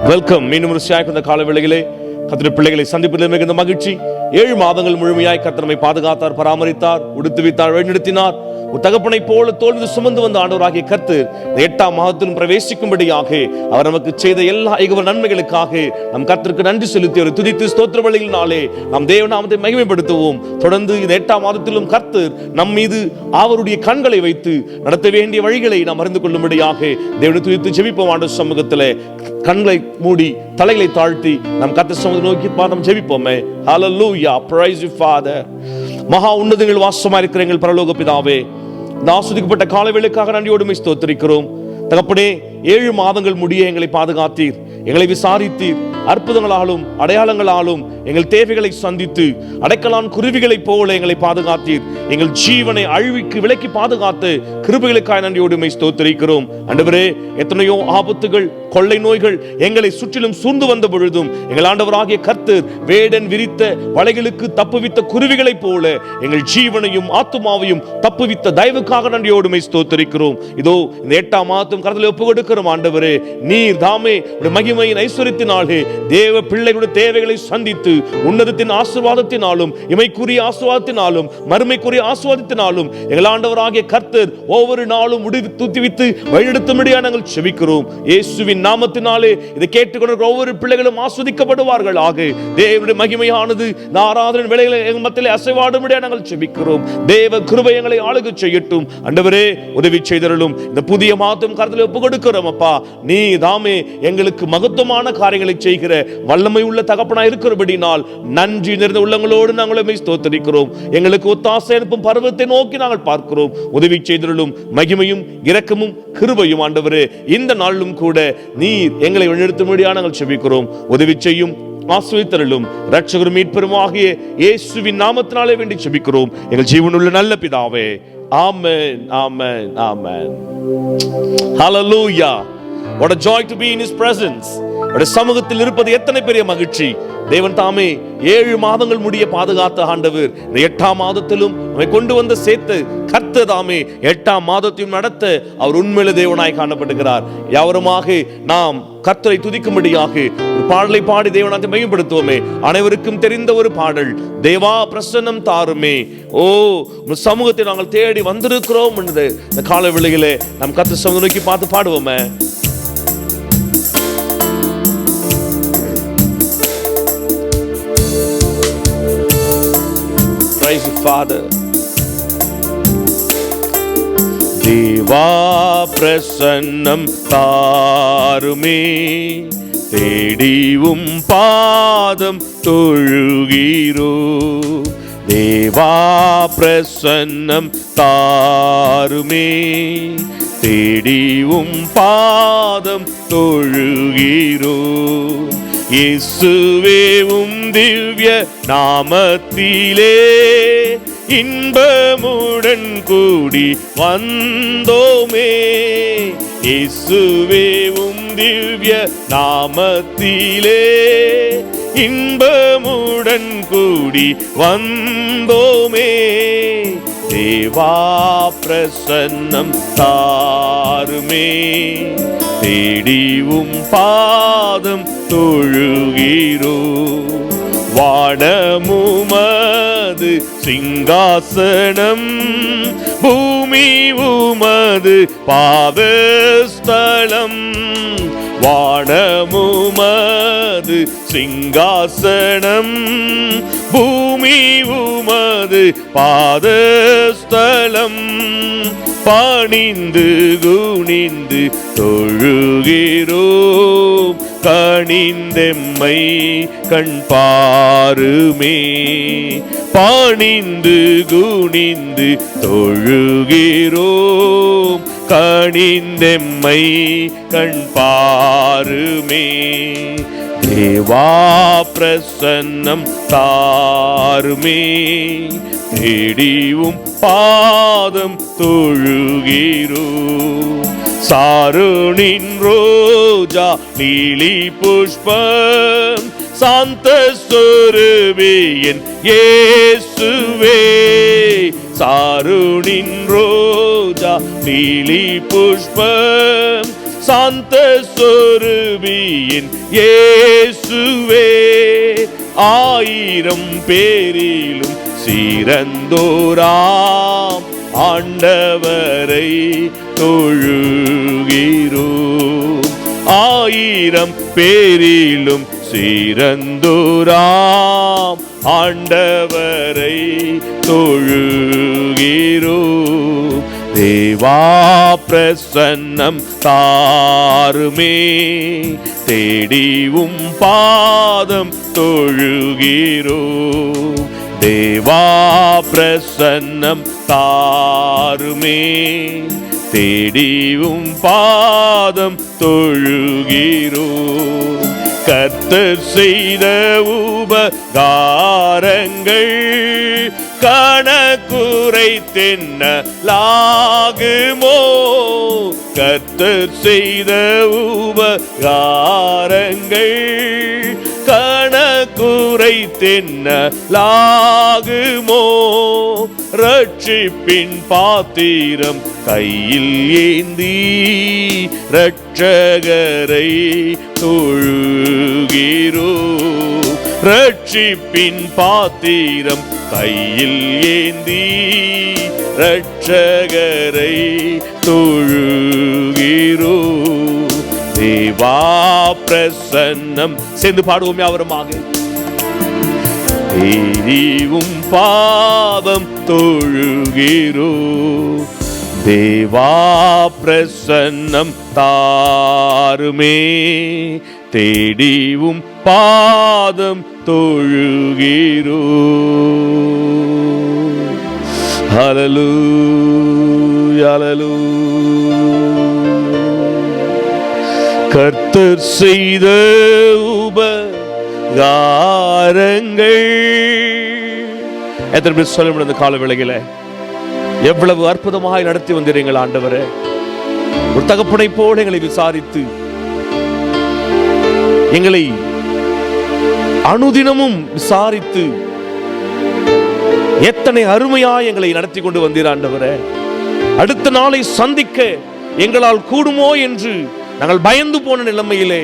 Welcome. மீண்டும் ஒரு இந்த கால வேளையிலே கர்த்தருடைய பிள்ளைகளை சந்திப்பதில் மிகுந்த மகிழ்ச்சி. 7 மாதங்கள் முழுமையாய் கர்த்தர் நம்மை பாதுகாத்தார், பராமரித்தார், உடுத்துவித்தார், வழிநடத்தினார். ஒரு தகப்பனை போல தோல்வி சுமந்து வந்த ஆண்டவராகிய கர்த்தர் இந்த 8ஆம் மாதத்திலும் பிரவேசிக்கும்படியாக அவர் நமக்கு செய்த எல்லா நன்மைகளுக்காக நம் கர்த்தருக்கு நன்றி செலுத்தி ஒரு துதித்து ஸ்தோத்திர பலிகளினாலே நாம் தேவநாமத்தை மகிமைப்படுத்துவோம். தொடர்ந்து இந்த 8ஆம் மாதத்திலும் கர்த்தர் நம் மீது அவருடைய கண்களை வைத்து நடத்த வேண்டிய வழிகளை நாம் அறிந்து கொள்ளும்படியாக தேவனை துதித்து ஜெபிப்போம். ஆண்டவர் சமூகத்திலே கண்களை மூடி தலைகளை தாழ்த்தி நம் கர்த்தர் சமூகத்தை நோக்கி நாம் ஜெபிப்போமே. ஹல்லேலூயா. Praise you father. மகா உன்னதங்கள் வாசமா இருக்கிற எங்கள் பரலோக பிதாவே, இந்த ஆஸ்வதிக்கப்பட்ட காலவேளைக்காக நன்றியோடு ஸ்தோத்திரிக்கிறோம். தகப்பனே, 7 மாதங்கள் முடிய எங்களை பாதுகாத்தீர், எங்களை விசாரித்தீர், அற்புதங்களாலும் அடையாளங்களாலும் எங்கள் தேவைகளை சந்தித்து அடைக்கலான் குருவிகளைப் போல எங்களை பாதுகாத்தீர். எங்கள் ஜீவனை அழிவுக்கு விலக்கி பாதுகாத்து கிருபைகளுக்காக நன்றியோடு ஸ்தோத்திரிக்கிறோம். ஆண்டவரே, எத்தனையோ ஆபத்துகள், கொள்ளை நோய்கள் எங்களை சுற்றிலும் சூழ்ந்து வந்த பொழுதும் எங்கள் ஆண்டவராகிய கர்த்தர் வேடன் விரித்த வலைகளுக்கு தப்புவித்த குருவிகளைப் போல எங்கள் ஜீவனையும் ஆத்துமாவையும் தப்புவித்த தயவுக்காக நன்றியோடு ஸ்தோத்திரிக்கிறோம். இதோ இந்த 8ஆம் மாதம் கர்த்தரை ஒப்பு கொடுக்கிறோம். ஆண்டவரே, நீர் தாமே மகிமையின் ஐஸ்வரியத்தினாலே தேவ பிள்ளைகளுடைய தேவைகளை சந்தித்து உன்னதத்தின் ஆசீர்வாதத்தினாலும் இமைக்குரிய ஆசீர்வாதத்தினாலும் மறுமைக்குரிய ஆசீர்வாதத்தினாலும் எங்கள் ஆண்டவராகிய கர்த்தர் ஒவ்வொரு நாளும் துதிவித்து வழிநடத்தும்படியாக நாங்கள் செபிக்கிறோம். இயேசுவின் நாமத்தினாலே இதை கேட்டுக்கொண்டிருக்கிற ஒவ்வொரு பிள்ளைகளும் ஆஸ்வதிக்கப்படுவார்கள் ஆக தேவனுடைய மகிமையானது இந்த ஆராதனை வேளையிலே எங்கள் மத்தியிலே அசைவாடும்படியாக நாங்கள் செபிக்கிறோம். தேவ கிருபை எங்களை ஆளுகை செய்யட்டும். ஆண்டவரே, உதவி செய்தருளும். இந்த புதிய மாதம் கர்த்தரை ஒப்பு கொடுக்கிறோம். அப்பா, நீ தாமே எங்களுக்கு மகத்துவமான காரியங்களை செய்கிற வல்லமை உள்ள தகப்பனாய் இருக்கிறபடினால் நன்றி நிறைந்த உள்ளங்களோடு நாங்கள் ஸ்தோத்திரிக்கிறோம். எங்களுக்கு ஒத்தாசை அனுப்பும் பருவத்தை நோக்கி நாங்கள் பார்க்கிறோம். உதவி செய்தருளும். மகிமையும் இரக்கமும் கிருபையும் ஆண்டவரே இந்த நாளிலும் கூட நீர் எங்களை வழிநடத்தும்படியாக நாங்கள் செபிக்கிறோம். உதவி செய்யும், ஆசீர்வதித்தருளும். இரட்சகரும் மீட்பருமாகிய இயேசுவின் நாமத்தினாலே வேண்டி செபிக்கிறோம் எங்கள் ஜீவனுள்ள நல்ல பிதாவே. ஆமென், ஆமென், ஆமென். ஹல்லேலூயா. What a joy to be in his presence. அவருடைய சமூகத்தில் இருப்பது எத்தனை பெரிய மகிழ்ச்சி. தேவன் தாமே 7 மாதங்கள் முடிய பாதுகாத்த ஆண்டவர் இந்த 8ஆம் மாதத்திலும் நம்மை கொண்டு வந்து சேர்த்து கர்த்தர் தாமே 8ஆம் மாதத்தையும் நடத்த அவர் உண்மையிலே தேவனாய் காணப்படுகிறார். யாவருமாக நாம் கர்த்தரை துதிக்கும்படியாக ஒரு பாடலை பாடி தேவனாத்தை மேம்படுத்துவோமே. அனைவருக்கும் தெரிந்த ஒரு பாடல், தேவா பிரசன்னம் தாருமே. ஓ, சமூகத்தை நாங்கள் தேடி வந்திருக்கிறோம் என்று இந்த கால வேளையிலே நாம் கர்த்தர் சமூகத்தை நோக்கி பார்த்து பாடுவோமே. Praise you, Father. தேவா பிரசன்னம் தாருமே, தேடிவும் பாதம் தொழுகிறோ. தேவா பிரசன்னம் தாருமே, தேடிவும் பாதம் தொழுகிறோ. இயேசுவே உம் திவ்ய நாமத்திலே இன்பமுடன் கூடி வந்தோமே. இயேசுவே உம் திவ்ய நாமத்திலே இன்பமுடன் கூடி வந்தோமே. தேவா பிரசன்னம் தாருமே, தேடிவும் பாதம் தொழுகிறோ. வானமுமது சிங்காசனம், பூமி உமது பாதஸ்தலம். வானமுமது சிங்காசனம், பூமி உமது பாதஸ்தலம். பணிந்து குனிந்து தொழுகிறோம், கனிந்தெம்மை கண் பாருமே. பணிந்து குனிந்து தொழுகிறோம், கனிந்தெம்மை கண் பாருமே. தேவா பிரசன்னம் தாருமே, தேடிவும் பாதம் தொழுகிறோ. சாருணின் ரோஜா நீலி புஷ்பம், சாந்த சொருபியன் இயேசுவே. சாருணின் ரோஜா நீலி புஷ்பம், சாந்த சொரூபியின் இயேசுவே, ஆயிரம் பேரிலும் சிறந்தோராம் ஆண்டவரை தொழுகிறோம். ஆயிரம் பேரிலும் சிறந்தோராம் ஆண்டவரை தொழுகிறோம். தேவா பிரசன்னம் தாருமே, தேடிவும் பாதம் தொழுகிறோம். தேவா பிரசன்னம் தாருமே, தேடிவும் பாதம் தொழுகிறோம். கர்த்தர் செய்த உபகாரங்கள் கணக்குரைத்தென்னலாகுமோ? கர்த்தர் செய்த உபகாரங்கள் கணக்குரைத்தென்னலாகுமோ? ரட்சிப்பின் பாத்திரம் கையில் ஏந்தி இரட்சகரை தொழுகிறோம். ரட்சிப்பின் பாத்திரம் கையில் ஏந்தி இரட்சகரை தொழுகிறோம். தேவா பிரசன்னம் சேர்ந்து பாடுவோம் யாவருமாக. தேடிவும் பாதம் தொழுகிறோம். தேவா பிரசன்னம் தாருமே, தேடிவும் பாதம் தொழுகிறோம். ஹல்லேலூயா, ஹல்லேலூயா. கர்த்தர் செய்த உபகாரங்கள் எத்தனை பேர் சொல்ல முடியும்? இந்த கால வேளையில எவ்வளவு அற்புதமாக நடத்தி வந்தீர்கள் ஆண்டவரே. ஒரு தகப்பனை போல எங்களை விசாரித்து எங்களை அனுதினமும் விசாரித்து எத்தனை அருமையாய் எங்களை நடத்தி கொண்டு வந்தீர் ஆண்டவரே. அடுத்த நாளை சந்திக்க எங்களால் கூடுமோ என்று நாங்கள் பயந்து போன நிலைமையிலே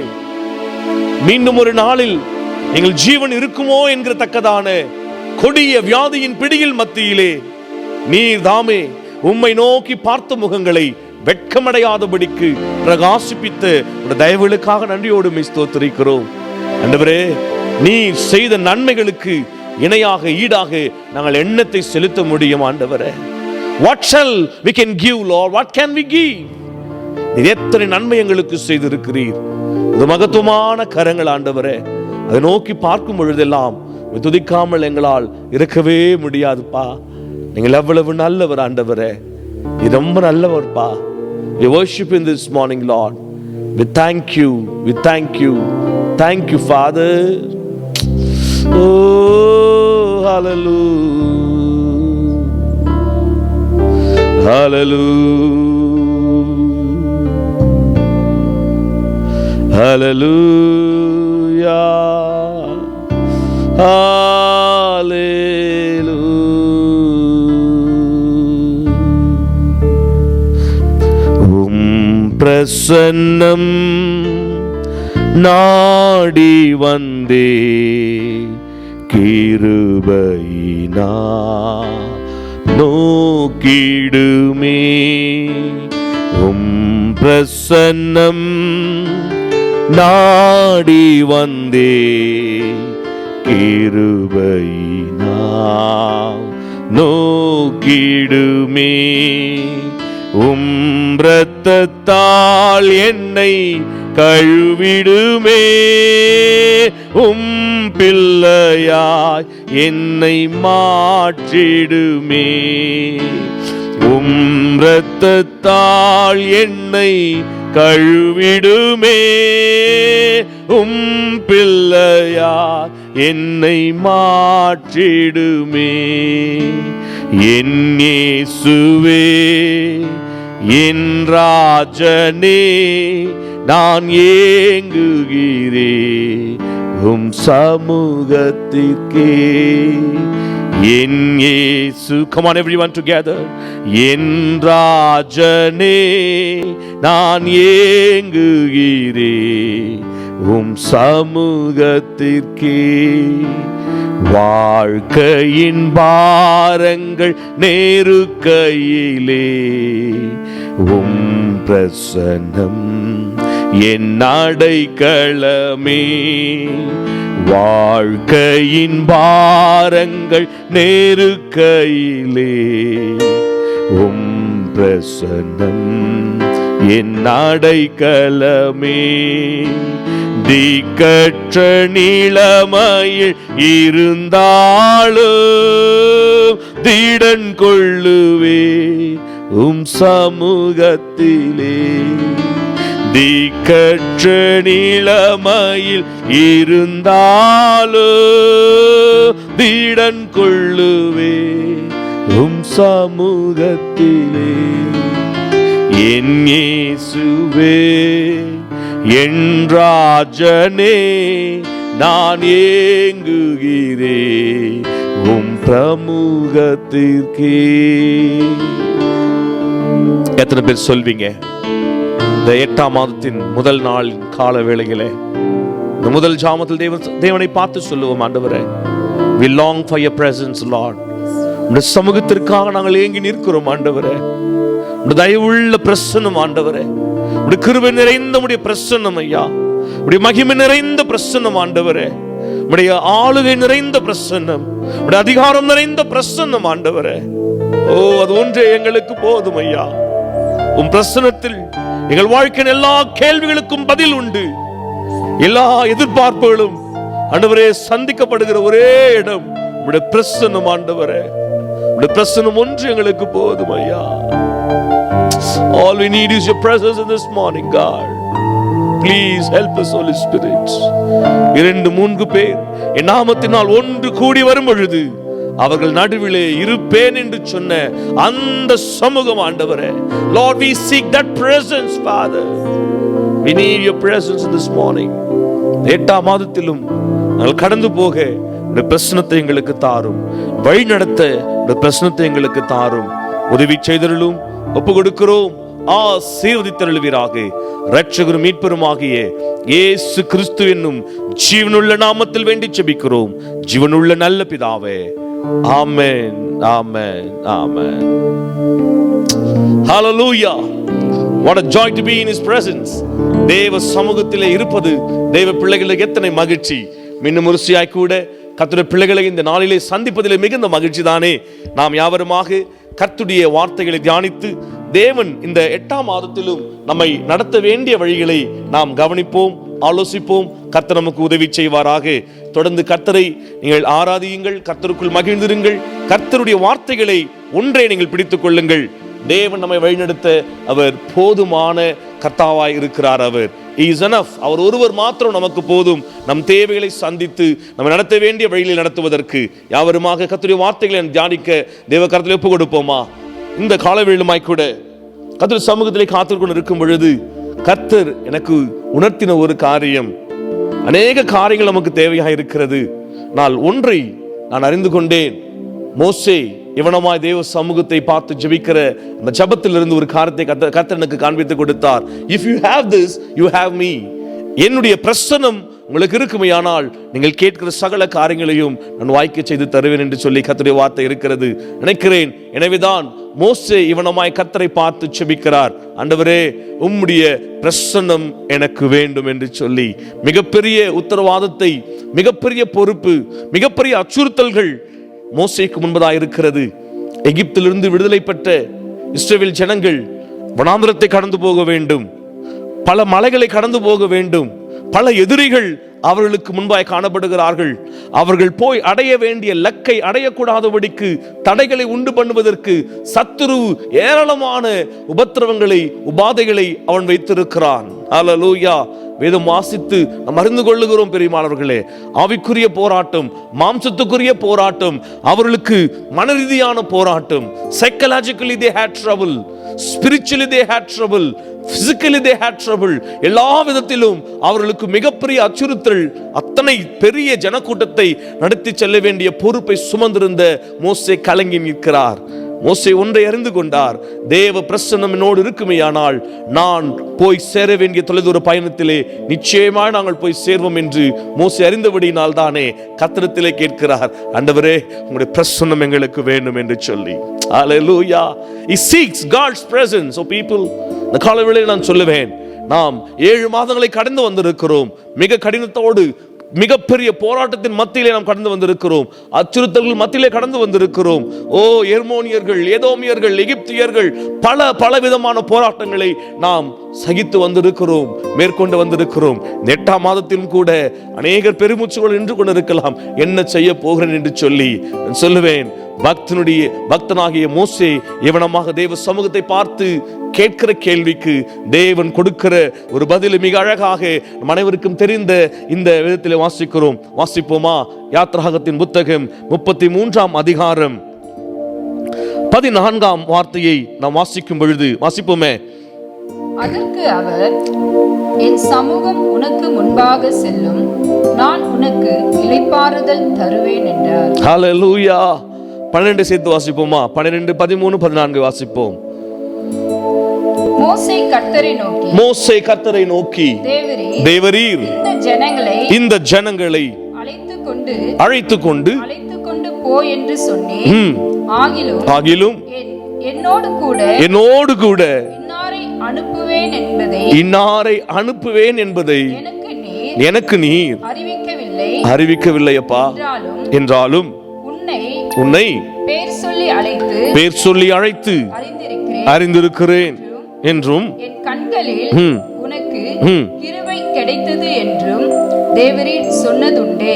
மீண்டும் ஒரு நாளில் எங்கள் ஜீவன் இருக்குமோ என்கிற தக்கதான கொடிய வியாதியின் பிடியில் மத்தியிலே நீர் தாமே உம்மை நோக்கி பார்த்த முகங்களை வெட்கமடையாதபடிக்கு பிரகாசிப்பித்த உடைய தயவுகளுக்காக நன்றியோடு ஸ்தோத்திரிக்கிறோம் ஆண்டவரே. நீர் செய்த நன்மைகளுக்கு இணையாக ஈடாக நாங்கள் எண்ணத்தை செலுத்த முடியும் ஆண்டவரே. What shall we can give, Lord? What can we give? நீர் எத்தனை நன்மை எங்களுக்கு செய்திருக்கிறீர். இது மகத்துவமான கரங்கள் ஆண்டவரே. அதை நோக்கி பார்க்கும் பொழுதெல்லாம் துதிக்காமல் எங்களால் இருக்கவே முடியாதுப்பா. நீங்கள் எவ்வளவு நல்லவர் ஆண்டவரே. நீ ரொம்ப நல்லவர்ப்பா. We worship in this morning, Lord. We thank you. We thank you. Thank you, Father. Oh, hallelujah. Hallelujah. Hallelujah. Hallelujah. பிரசன்னம் நாடி வந்தே கிருபையினா நோக்கிடுமே. பிரசன்னம் நாடி வந்தே கிருபையினா நோக்கிடுமே. இரத்தத்தால் என்னை கழுவிடுமே. பிள்ளையாய் என்னை மாற்றிடுமே. இரத்தத்தால் என்னை கழுவிடுமே. பிள்ளையாய் என்னை மாற்றிடுமே. என் இயேசுவே என் ராஜனே நான் ஏங்குகிறேன் சமூகத்திற்கே. என் இயேசு, come on everyone together, என் ராஜனே நான் ஏங்குகிறேன் உம் சமூகத்திற்கே. வாழ்க்கையின் பாரங்கள் நேருக்கையிலே உம் பிரசன்னம் என் அடைக்கலமே. வாழ்க்கையின் பாரங்கள் நேருக்கையிலே உம் பிரசன்னம் என் அடைக்கலமே. திக்கற்ற நிலைமையில் இருந்தாலும் திடன் கொள்ளுவே உம் சமூகத்திலே. திக்கற்ற நிலைமையில் இருந்தாலும் திடன் கொள்ளுவே உம் சமூகத்திலே. என் இயேசுவே என் ராஜனே நான் ஏங்குகிறேன் உம் பிரமுகத்திற்கே. எத்தனை பேர் சொல்வீங்க இந்த 8ஆம் மாதத்தின் முதல் நாள் கால வேளையிலே, இந்த முதல் ஜாமத்தில் தேவனை பார்த்து சொல்லுவோம், ஆண்டவரே, we long for your presence Lord. உம்முடைய சமூகத்திற்காக நாங்கள் ஏங்கி நிற்கிறோம் ஆண்டவரே. உம்முடைய தயவுள்ள பிரசன்னம் ஆண்டவரே, உம்முடைய கிருபை நிறைந்த உம்முடைய பிரசன்னம் ஐயா, உம்முடைய மகிமை நிறைந்த பிரசன்னம் ஆண்டவரே, உம்முடைய ஆளுகை நிறைந்த பிரசன்னம், உம்முடைய அதிகாரம் நிறைந்த பிரசன்னம் ஆண்டவரே. ஓ, அது ஒன்றே எங்களுக்கு போதும் ஐயா. உம் பிரசன்னத்தில் எங்கள் வாழ்க்கையின் எல்லா கேள்விகளுக்கும் பதில் உண்டு. எல்லா எதிர்பார்ப்புகளும் ஆண்டவரே சந்திக்கப்படுகிற ஒரே இடம் உம்முடைய பிரசன்னம் ஆண்டவரே. உம்முடைய பிரசன்னம் ஒன்று எங்களுக்கு போதும் ஐயா. All we need is your presence in this morning, God. Please help us, Holy Spirit. 2-3 பேர் என் நாமத்தினால் ஒன்று கூடி வரும் பொழுது அவர்கள் நடுவிலே இருப்பேன் என்று சொன்ன அந்த சமூகம் ஆண்டவரே. Lord, we seek that presence, Father. We need your presence in this morning. 8ஆம் மாதத்திலும் நாங்கள் கடந்து போக உம்முடைய பிரசன்னத்தை எங்களுக்கு தாரும். வழி நடத்த உம்முடைய பிரசன்னத்தை எங்களுக்கு தாரும். உதவி செய்தருளும். ஒப்பு கொடுக்கிறோம். ஆசீர்வதித்தருளுவீராக. இரட்சகரும் மீட்பருமாகிய இயேசு கிறிஸ்து என்னும் ஜீவனுள்ள நாமத்தில் வேண்டி ஜெபிக்கிறோம் ஜீவனுள்ள நல்ல பிதாவே. ஆமென், ஆமென், ஆமென். Hallelujah. What a joy to be in his presence. தேவ சமூகத்திலே இருப்பது தேவ பிள்ளைகளுக்கு எத்தனை மகிழ்ச்சி. இன்னும் ஒருசியாய் கூட கர்த்தருடைய பிள்ளைகளை இந்த நாளிலே சந்திப்பதிலே மிகுந்த மகிழ்ச்சி தானே. நாம் யாவருமாக கர்த்தருடைய வார்த்தைகளை தியானித்து தேவன் இந்த 8ஆம் மாதத்திலும் நம்மை நடத்த வேண்டிய வழிகளை நாம் கவனிப்போம், ஆலோசிப்போம். கர்த்தர் நமக்கு உதவி செய்வாராக. தொடர்ந்து கர்த்தரை நீங்கள் ஆராதியுங்கள், கர்த்தருக்குள் மகிழ்ந்திருங்கள். கர்த்தருடைய வார்த்தைகளை ஒன்றை நீங்கள் பிடித்துக் கொள்ளுங்கள். தேவன் நம்மை வழிநடத்த அவர் போதுமான கர்த்தாவாய் இருக்கிறார். அவர் is enough. அவர் ஒருவர் மாத்திரம் நமக்கு போதும். நம் தேவைகளை சந்தித்து நம்ம நடத்த வேண்டிய வழியில் நடத்துவதற்கு. யாவருமாக கர்த்தருடைய வார்த்தைகளை தியானிக்க தேவ கரத்தில் ஒப்பு கொடுப்போமா? இந்த காலவேளுமாய் கூட கர்த்தர் சமூகத்திலே காத்துக்கொண்டு இருக்கும் பொழுது கர்த்தர் எனக்கு உணர்த்தின ஒரு காரியம், அநேக காரியங்கள் நமக்கு தேவையாக இருக்கிறது. நான் ஒன்றை நான் அறிந்து கொண்டேன். மோசே இவனமாய் தேவ சமூகத்தை பார்த்து ஜெபிக்கிற அந்த ஜெபத்திலிருந்து ஒரு காரியத்தை கர்த்தர் எனக்கு காண்பித்து கொடுத்தார். If you have this, you have me. என்னுடைய பிரசன்னம் உங்களுக்கு இருக்குமையானால் நீங்கள் கேட்கிற சகல காரியங்களையும் நான் வாய்க்க செய்து தருவேன் என்று சொல்லி கர்த்தருடைய வார்த்தை இருக்கிறது நினைக்கிறேன். எனவேதான் மோசே இவனமாய் கர்த்தரை பார்த்து ஜெபிக்கிறார். ஆண்டவரே, உம்முடைய பிரசன்னம் எனக்கு வேண்டும் என்று சொல்லி மிகப்பெரிய உத்தரவாதத்தை, மிகப்பெரிய பொறுப்பு, மிகப்பெரிய அச்சுறுத்தல்கள் மோசேக்கு முன்பதாக இருக்கிறது. எகிப்திலிருந்து விடுதலை பெற்ற இஸ்ரவேல் ஜனங்கள் வனாந்திரத்தை கடந்து போக வேண்டும், பல மலைகளை கடந்து போக வேண்டும், பல எதிரிகள் அவர்களுக்கு முன்பாய் காணப்படுகிறார்கள். அவர்கள் போய் அடைய வேண்டிய லக்கை அடையக்கூடாதபடிக்கு தடைகளை உண்டு பண்ணுவதற்கு சத்துரு ஏராளமான உபத்திரவங்களை, உபாதைகளை அவன் வைத்திருக்கிறான். ஹல்லேலூயா. வேதம் வாசித்து நாம் அறிந்து கொள்ளுகிறோம் பெரியமானவர்களே. ஆவிக்குரிய போராட்டம், மாம்சத்துக்குரிய போராட்டம், அவர்களுக்கு மன ரீதியான போராட்டம். Psychologically they had trouble, spiritually they had trouble, physically they had trouble. எல்லா விதத்திலும் அவர்களுக்கு மிகப்பெரிய அச்சுறுத்தல். அத்தனை பெரிய ஜனக்கூட்டத்தை நடத்தி செல்ல வேண்டிய பொறுப்பை சுமந்திருந்த மோசே கலங்கி நிற்கிறார். மோசே ஒன்றை அறிந்து கொண்டார், தேவ பிரசன்னம் என்னோடு இருக்குமேயானால் நான் போய் சேர வேண்டிய தொலைதூர பயணத்திலே நிச்சயமாக நாங்கள் போய் சேர்வோம் என்று மோசே அறிந்தபடியினால் தானே கர்த்தரிடத்திலே கேட்கிறார், ஆண்டவரே உங்களுடைய பிரசன்னம் எங்களுக்கு வேண்டும் என்று சொல்லி. Hallelujah. He seeks God's presence. So people, இந்த காலவேளையில் நான் சொல்லுவேன், நாம் 7 மாதங்களை கடந்து வந்திருக்கிறோம். மிக கடினத்தோடு மிகப்பெரிய போராட்டத்தின் மத்தியிலே நாம் கடந்து வந்திருக்கிறோம். அச்சுறுத்தல்கள் மத்தியிலே கடந்து வந்திருக்கிறோம். எர்மோனியர்கள், ஏதோமியர்கள், எகிப்தியர்கள், பல விதமான போராட்டங்களை நாம் சகித்து வந்திருக்கிறோம், மேற்கொண்டு வந்திருக்கிறோம். 8ஆம் மாதத்திலும் கூட அநேகர் பெருமூச்சுகள் நின்று கொண்டிருக்கலாம், என்ன செய்ய போகிறேன் என்று சொல்லி. நான் சொல்லுவேன், பக்தனாகிய மோசே எவனமாக தேவ சமூகத்தை பார்த்து கேட்கிற கேள்விக்கு தேவன் கொடுக்கிற ஒரு பதில் மிக அழகாக அனைவருக்கும் தெரிந்த இந்த விதத்தில் வாசிக்கிறோம். வாசிப்போமா? யாத்ராகமத்தின் புத்தகம் 33ஆம் அதிகாரம் 14ஆம் வார்த்தையை நாம் வாசிக்கும் பொழுது வாசிப்போமே. அதற்கு அவர், என் சமூகம் உனக்கு முன்பாக செல்லும், நான் உனக்கு இளைப்பாறுதல் தருவேன் என்றார். ஹல்லேலூயா. 12 சேர்த்து வாசிப்போமா? 12, 13, 14 வாசிப்போம். மோசே கர்த்தரை நோக்கி, தேவரீர் இந்த ஜனங்களை அழைத்து கொண்டு போ என்று சொன்னேன். ஆகிலும் என்னோடு கூட இன்னாரை அனுப்புவேன் என்பதை எனக்கு நீர் அறிவிக்கவில்லை அப்பா. என்றாலும் உன்னை பேர் சொல்லி அழைத்து அறிந்திருக்கிறேன் என்றும் என் கண்களில் உனக்கு கிருபை கிடைத்தது என்றும் தேவரீர் சொன்னதுண்டே.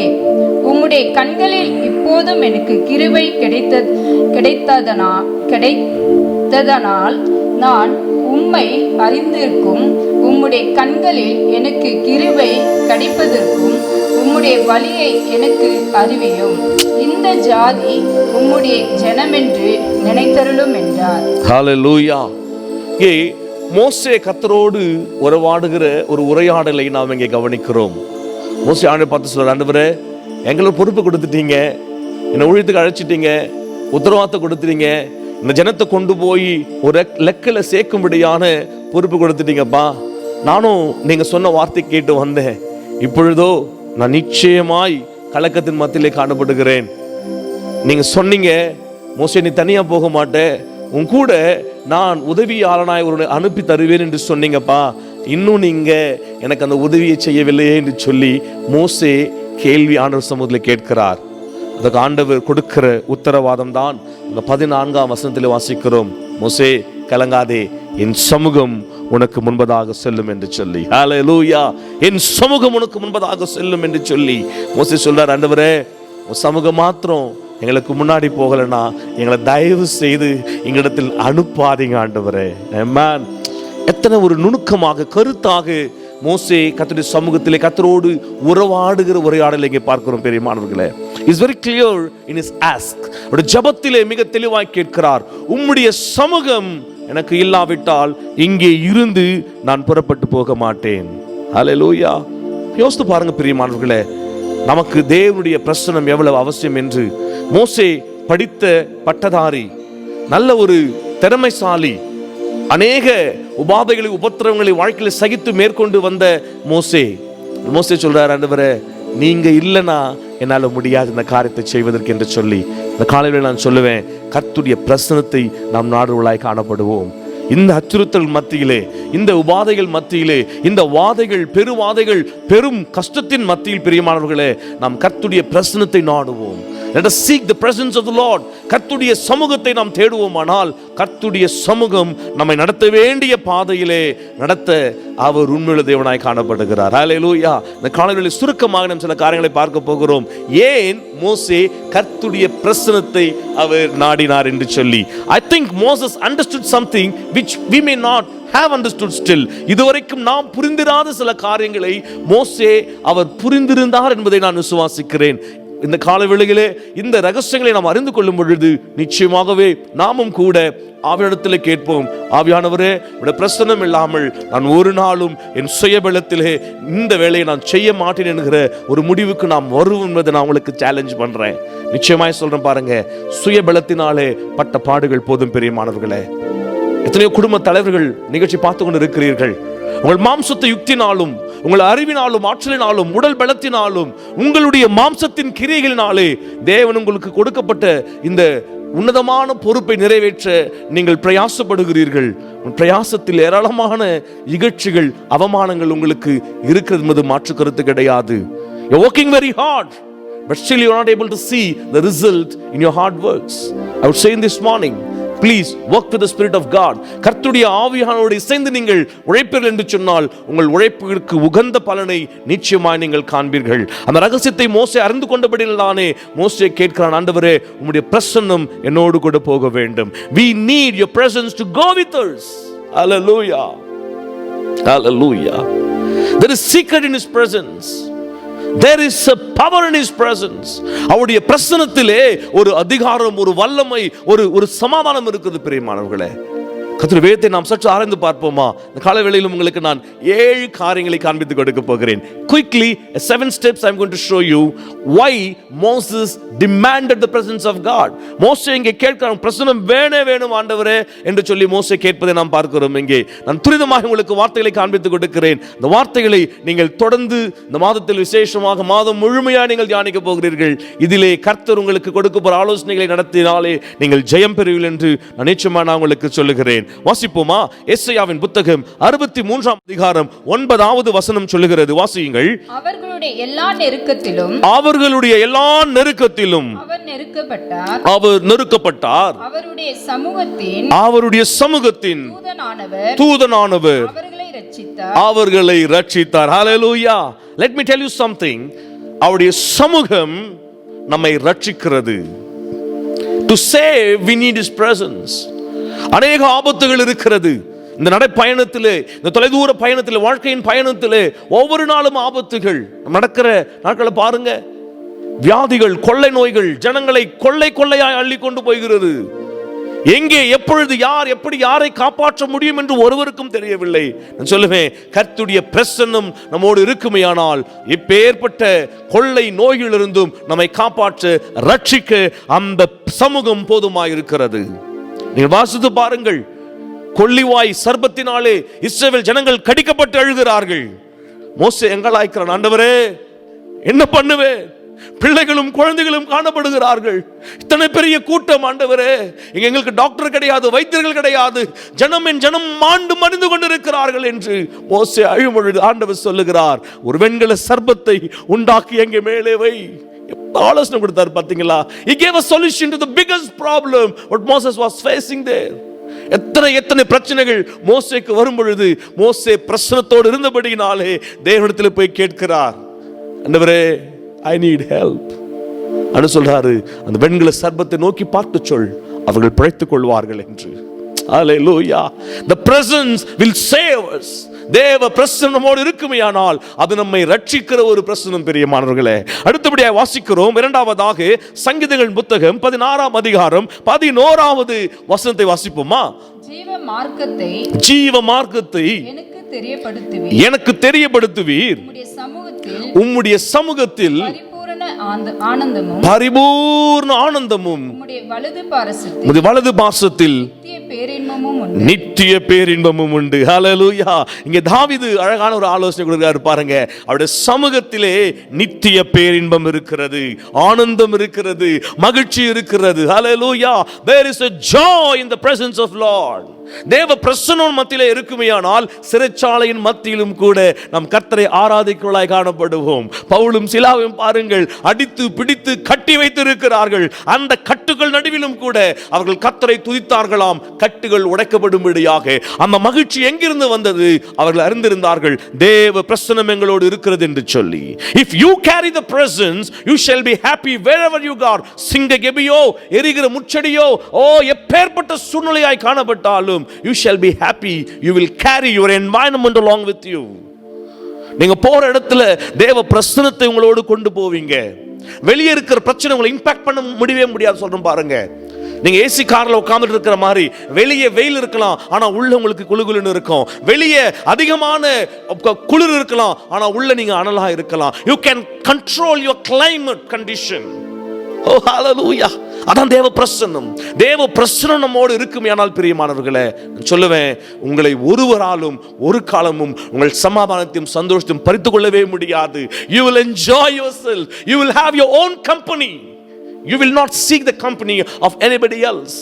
உம்முடைய கண்களில் இப்போதும் எனக்கு கிருபை கிடைத்ததனால் நான் உம்மை அறிந்திருக்கும். உம்முடைய கண்களில் எனக்கு கிருபை கிடைப்பதற்கும் உம்முடைய வழியை எனக்கு அறிவியும். இந்த ஜாதி உம்முடைய ஜனமென்று நினைத்தருளும் என்றார். ஹல்லேலூயா. மோசே கர்த்தரோடு உறவாடுகிற ஒரு உரையாடலை நாம் இங்கே கவனிக்கிறோம். மோசே ஆண்டவரை பார்த்து சொல்றார், ஆண்டவரே எங்களுக்கு பொறுப்பு கொடுத்துட்டீங்க, என்னை ஊழியத்துக்கு அழைச்சிட்டீங்க, உத்தரவாதத்தை கொடுத்துட்டீங்க, இந்த ஜனத்தை கொண்டு போய் ஒரு லெக்கில் சேர்க்கும்படியான பொறுப்பு கொடுத்துட்டீங்கப்பா. நானும் நீங்க சொன்ன வார்த்தை கேட்டு வந்தேன். இப்பொழுதோ நான் நிச்சயமாய் கலக்கத்தின் மத்தியிலே காணப்படுகிறேன். நீங்க சொன்னீங்க, மோசே நீ தனியா போக மாட்டே, உன் கூட நான் உதவியாளனாய் ஒரு அனுப்பி தருவேன் என்று சொன்னீங்கப்பா. இன்னும் நீங்க எனக்கு அந்த உதவியை செய்யவில்லையே என்று சொல்லி மோசே கேள்வி ஆண்டவர் சமூகத்தில் கேட்கிறார். அதுக்கு ஆண்டவர் கொடுக்கிற உத்தரவாதம் தான் இந்த 14ஆம் வசனத்தில் வாசிக்கிறோம். மோசே கலங்காதே, என் சமூகம் உனக்கு முன்பதாக செல்லும் என்று சொல்லி. ஹல்லேலூயா. என் சமூகம் உனக்கு முன்பதாக செல்லும் என்று சொல்லி மோசே சொல்றார், ஆண்டவரே உன் சமூகம் மாத்திரம் எங்களுக்கு முன்னாடி போகலன்னா எங்களை தயவு செய்து எங்களிடத்தில் அனுப்பாதீங்க ஆண்டவரே. ஆமென். எத்தனை ஒரு நுணுக்கமாக கருத்தாக மோசே கர்த்தருடைய சமூகத்திலே கர்த்தரோடு உறவாடுகிற உரையாடலை இங்கே பார்க்கிறோம் பெரியமானவர்களே. Is very clear in his ask. ஒரு ஜெபத்திலே மிக தெளிவாய் கேட்கிறார், உம்முடைய சமூகம் எனக்கு இல்லாவிட்டால் இங்கே இருந்து நான் புறப்பட்டு போக மாட்டேன். ஹல்லேலூயா. யோசித்து பாருங்க பிரியமானவர்களே, நமக்கு தேவனுடைய பிரசன்னம் எவ்வளவு அவசியம் என்று. மோசே படித்த பட்டதாரி, நல்ல ஒரு திறமைசாலி, அநேக உபாதைகளை உபத்திரவங்களை வாழ்க்கையில் சகித்து மேற்கொண்டு வந்த மோசே சொல்றார், ஆண்டவரே நீங்க இல்லைன்னா என்னால் முடியாது இந்த காரியத்தை செய்வதற்கு என்று சொல்லி இந்த காலையில் நான் சொல்லுவேன், கர்த்தருடைய பிரசன்னத்தை நாம் நாடுகளாய் காணப்படுவோம். இந்த அச்சுறுத்தல் மத்தியிலே, இந்த உபாதைகள் மத்தியிலே, இந்த வாதைகள் பெருவாதைகள் பெரும் கஷ்டத்தின் மத்தியில் பிரியமானவர்களே நாம் கர்த்தருடைய பிரசன்னத்தை நாடுவோம். Let us seek the presence of the Lord. கர்த்தருடைய சமூகத்தை நாம் தேடுவோமானால் கர்த்தருடைய சமூகம் நம்மை நடத்த வேண்டிய பாதையிலே நடத்த அவர் உண்மையுள்ள தேவனாய் காணப்படுகிறார். ஹல்லேலூயா. இந்த காலையில் சுருக்கமாக நாம் சில காரியங்களை பார்க்க போகிறோம். ஏன் மோசே கர்த்தருடைய பிரசன்னத்தை அவர் நாடினார் என்று சொல்லி. I think Moses understood something which we may not have understood still. இதுவரைக்கும் நாம் புரிந்திராத சில காரியங்களை மோசே அவர் புரிந்திருந்தார் என்பதை நான் விசுவாசிக்கிறேன். இந்த கால வேளையிலே இந்த ரகசியங்களை நாம் அறிந்து கொள்ளும் பொழுது நிச்சயமாகவே நாமும் கூட ஆவியானவரிடத்தில் கேட்போம், ஆவியானவரே உடைய பிரசன்னம் இல்லாமல் நான் ஒரு நாளும் என் சுயபலத்திலே இந்த வேலையை நான் செய்ய மாட்டேன் என்கிற ஒரு முடிவுக்கு நாம் வருவோம் என்பதை நான் உங்களுக்கு சேலஞ்ச் பண்றேன். நிச்சயமாய் சொல்றேன் பாருங்க, சுயபலத்தினாலே பட்ட பாடுகள் போதும் பிரியமானவர்களே. எத்தனையோ குடும்ப தலைவர்கள் நிகழ்ச்சி பார்த்து கொண்டு இருக்கிறீர்கள். உங்கள் மாம்சத்தை யுக்தினாலும் உங்கள் அறிவினாலும் ஆற்றலினாலும் உடல் பலத்தினாலும் உங்களுடைய மாம்சத்தின் கிரியைகளினாலே தேவன் உங்களுக்கு கொடுக்கப்பட்ட இந்த உன்னதமான பொறுப்பை நிறைவேற்ற நீங்கள் பிரயாசப்படுகிறீர்கள். பிரயாசத்தில் ஏராளமான இகழ்ச்சிகள் அவமானங்கள் உங்களுக்கு இருக்கிறது என்பது மாற்று கருத்து கிடையாது. You're working very hard, but still you're not able to see the result in your hard works. I would say in this morning, please work with the Spirit of God. கர்த்தருடைய ஆவியானவரோடு இணைந்து நீங்கள் உழைப்பீர்கள் என்று சொன்னால் உங்கள் உழைப்புக்கு உகந்த பலனை நிச்சயமாய் நீங்கள் காண்பீர்கள். அந்த ரகசியத்தை மோசே அறிந்து கொண்டபடியாலே மோசே கேட்கிறான், ஆண்டவரே உம்முடைய பிரசன்னம் என்னோடு கூட போக வேண்டும். We need your presence to go with us. Hallelujah. Hallelujah. There is secret in his presence. There is a power in his presence. அவருடைய பிரசன்னத்திலே ஒரு அதிகாரம், ஒரு வல்லமை, ஒரு சமாதானம் இருக்குது பிரியமானவர்களே. கர்த்தருடைய வேதத்தை நாம் சற்று ஆராய்ந்து பார்ப்போமா? இந்த காலை வேளையிலும் உங்களுக்கு நான் 7 காரியங்களை காண்பித்து கொடுக்க போகிறேன். Quickly, 7 steps I'm going to show you why Moses demanded the presence of God. மோசே இங்கே கேட்கிறான், பிரசன்னம் வேணும் ஆண்டவரே என்று சொல்லி மோசே கேட்பதை நாம் பார்க்கிறோம். இங்கே நான் துரிதமாக உங்களுக்கு வார்த்தைகளை காண்பித்து கொடுக்கிறேன். இந்த வார்த்தைகளை நீங்கள் தொடர்ந்து இந்த மாதத்தில் விசேஷமாக மாதம் முழுமையாக நீங்கள் தியானிக்க போகிறீர்கள். இதிலே கர்த்தர் உங்களுக்கு கொடுக்க போகிற ஆலோசனைகளை நடத்தினாலே நீங்கள் ஜெயம் பெறுவீர்கள் என்று நான் நிச்சயமாக நான் உங்களுக்கு சொல்லுகிறேன். வாசிப்போமா? எசேயாவின் புத்தகம் 63ஆம் அதிகாரம் 9வது வசனம் சொல்லுகிறது. வாசியுங்கள். அவர்களுடைய எல்லா நெருக்கத்திலும் அவர் நெருக்கப்பட்டார். அவருடைய சமூகத்தின் தூதனானவர் அவர்களை ரட்சித்தார். ஹல்லேலூயா. Let me tell you something. அவருடைய சமூகம் நம்மை ரட்சிக்கிறது. To save we need his presence. அநேக ஆபத்துகள் இருக்கிறது இந்த நடைப்பயணத்திலே, இந்த தொலைதூர பயணத்திலே, வாழ்க்கையின் பயணத்திலே ஒவ்வொரு நாளும் ஆபத்துகள். நடக்கிற நாட்களை பாருங்க, வியாதிகள், கொள்ளை நோய்கள் ஜனங்களை கொள்ளையாய் அள்ளி கொண்டு போகிறது. எங்கே எப்பொழுது யார் எப்படி யாரை காப்பாற்ற முடியும் என்று ஒருவருக்கும் தெரியவில்லை. நான் சொல்லுவேன், கர்த்தருடைய பிரசன்னம் நம்மோடு இருக்குமேயானால் இப்பேற்பட்ட கொள்ளை நோய்களிலிருந்தும் நம்மை காப்பாற்ற ரட்சிக்க அந்த சமூகம் போதுமாயிருக்கிறது. நீங்கள் வாசித்து பாருங்கள், கொள்ளிவாய் சர்ப்பத்தினாலே இஸ்ரவேல் ஜனங்கள் கடிக்கப்பட்டு அழுகிறார்கள். மோசே எங்களாய்க்கிறான், ஆண்டவரே என்ன பண்ணுவேன்? பிள்ளைகளும் குழந்தைகளும் காணப்படுகிறார்கள். இத்தனை பெரிய கூட்டம் ஆண்டவரே, எங்களுக்கு டாக்டர் கிடையாது, வைத்தியர்கள் கிடையாது, என் ஜனம் மாண்டு மடிந்து கொண்டிருக்கிறார்கள் என்று மோசே அழும்பொழுது ஆண்டவர் சொல்லுகிறார், ஒரு வெண்கல சர்ப்பத்தை உண்டாக்கி எங்க மேலே வை. ஆலோசனை கொடுத்தார் பாத்தீங்களா? He gave a solution to the biggest problem what Moses was facing there. எத்தனை பிரச்சனைகள் மோசேக்கு வரும் பொழுது மோசே பிரசன்னத்தோடு இருந்தபடியினாலே தேவனிடத்தில் போய் கேட்கிறார், ஆண்டவரே I need help அனு சொல்றாரு. அந்த வெண்கல சர்ப்பத்தை நோக்கி பார்த்து சொல், அவர்கள் பிழைத்துக் கொள்வார்கள் என்று. Hallelujah. The presence will save us. தேவ பிரசன்னமோடு இருக்குமேயானால் அது நம்மை ரட்சிக்கிற ஒரு பிரசன்னம் பிரியமானவர்களே. அடுத்தபடியாக வாசிக்கிறோம். இரண்டாவதாக சங்கீதங்கள் புத்தகம் 16ஆம் அதிகாரம் 11வது வசனத்தை வாசிப்போமா? ஜீவ மார்க்கத்தை எனக்கு தெரியப்படுத்துவீர். உம்முடைய சமூகத்தில் பரிபூர்ண ஆனந்தமும் வலது பாரசத்தில் நித்திய பேரின்பமும் உண்டு. ஹல்லேலூயா. இங்கே தாவீது அழகான ஒரு ஆலோசனை கொடுக்கிறார் பாருங்க. அவருடைய சமூகத்திலே நித்திய பேரின்பம் இருக்கிறது, ஆனந்தம் இருக்கிறது, மகிழ்ச்சி இருக்கிறது. ஹல்லேலூயா. There is a joy in the presence of Lord. தேவ பிரசன்னம் மத்தியிலே இருக்குமேயானால் சிறைச்சாலையின் மத்தியிலும் கூட நாம் கர்த்தரை ஆராதிக்கிறவர்களாய் காணப்படுவோம். பவுலும் சிலாவையும் பாருங்கள், அடித்து பிடித்து கட்டி வைத்திருக்கிறார்கள். அந்த கட்டுகள் நடுவிலும் கூட அவர்கள் கர்த்தரை துதித்தார்களாம், கட்டுகள் உடைக்கப்படும்படியாக. அந்த மகிழ்ச்சி எங்கிருந்து வந்தது? அவர்கள் அறிந்திருந்தார்கள், தேவ பிரசன்னம் எங்களோடு இருக்கிறது என்று சொல்லி. If you carry the presence, you shall be happy wherever you go. சிங்க கெபியோ, எரிகிற முச்சடியோ, எப்பேற்பட்ட சூழ்நிலையாய் காணப்பட்டாலும் you shall be happy. You will carry your environment along with you. நீங்க போற இடத்துல தேவ பிரசன்னத்தை உங்களோடு கொண்டு போவீங்க. வெளியே இருக்கிற பிரச்சனை உங்களை இம்பாக்ட் பண்ண முடியாது. சொல்றேன் பாருங்க, நீங்க ஏசி கார்ல உட்கார்ந்துட்டு இருக்கிற மாதிரி வெளியே வெயில் இருக்கலாம், ஆனா உள்ள உங்களுக்கு குளுகுலுன்னு இருக்கும். வெளியே அதிகமான குளிர் இருக்கலாம், ஆனா உள்ள நீங்க அனலா இருக்கலாம். You can control your climate condition. Oh hallelujah. அதான் தேவ பிரசன்னம். தேவ பிரசன்னம் நம்மோடு இருக்குமேயானால் பிரியமானவர்களே, சொல்லுவேன், உங்களை ஒருவராலும் ஒரு காலமும் உங்கள் சமாதானத்தையும் சந்தோஷத்தையும் பறித்துக் கொள்ளவே முடியாது. You will enjoy yourself. You will have your own company. You will not seek the company of anybody else.